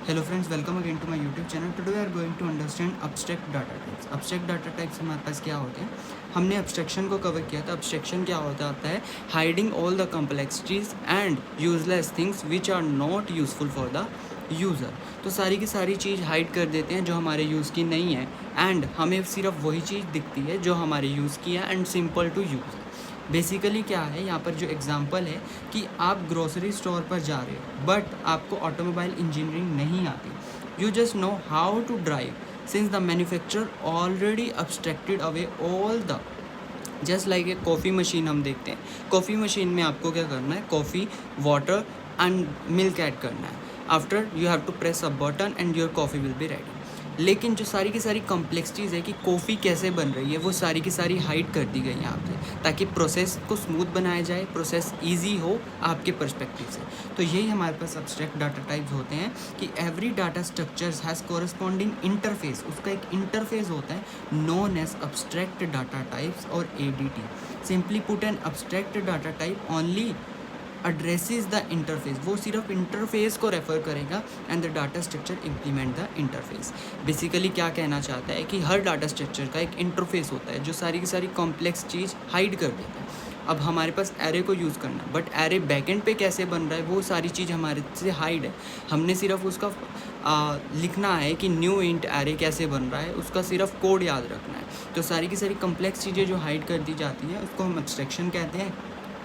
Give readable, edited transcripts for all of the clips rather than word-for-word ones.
Hello friends, welcome again to my YouTube channel. Today we are going to understand abstract data types. Abstract data types हमारे पास क्या होते हैं? हमने abstraction को cover किया था. Abstraction क्या होता है? Hiding all the complexities and useless things which are not useful for the user. तो सारी की सारी चीज़ हाइड कर देते हैं जो हमारे यूज़ की नहीं है एंड हमें सिर्फ वही चीज़ दिखती है जो हमारे यूज़ की है and simple to use. Basically क्या है यहाँ पर जो एग्ज़ाम्पल है कि आप ग्रोसरी स्टोर पर जा रहे हो बट आपको ऑटोमोबाइल इंजीनियरिंग नहीं आती. You just know how to drive since the manufacturer already abstracted away all the just like a coffee machine. हम देखते हैं कॉफ़ी मशीन में आपको क्या करना है, coffee water and milk add करना है. After you have to press a button and your coffee will be ready. लेकिन जो सारी की सारी कॉम्प्लेक्सिटीज़ है कि कॉफ़ी कैसे बन रही है वो सारी की सारी हाइड कर दी गई यहाँ पे ताकि प्रोसेस को स्मूथ बनाया जाए, प्रोसेस इजी हो आपके पर्सपेक्टिव से. तो यही हमारे पास अब्स्ट्रैक्ट डाटा टाइप्स होते हैं कि every data structures has corresponding interface. उसका एक इंटरफेस होता है known as abstract data types और ADT. Simply put an abstract data type only addresses the interface. वो सिर्फ इंटरफेस को रेफ़र करेगा and the data structure implement the interface. Basically क्या कहना चाहता है कि हर डाटा स्ट्रक्चर का एक इंटरफेस होता है जो सारी की सारी कॉम्प्लेक्स चीज़ हाइड कर देता है. अब हमारे पास एरे को यूज़ करना है बट एरे बैकएंड पे कैसे बन रहा है वो सारी चीज़ हमारे से हाइड है. हमने सिर्फ उसका लिखना है कि न्यू इंट एरे कैसे बन रहा है, उसका सिर्फ कोड याद रखना है. तो सारी की सारी कॉम्प्लेक्स चीज़ें जो हाइड कर दी जाती हैं उसको हम एब्स्ट्रैक्शन कहते हैं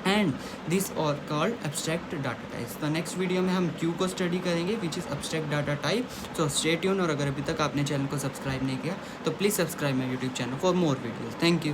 एंड दिस और कॉल्ड एब्स्ट्रैक्ट डाटा टाइप्स. तो नेक्स्ट वीडियो में हम क्यू को स्टडी करेंगे which is abstract data type. So stay tune. और अगर अभी तक आपने चैनल को सब्सक्राइब नहीं किया तो please subscribe my YouTube channel for more videos. Thank you.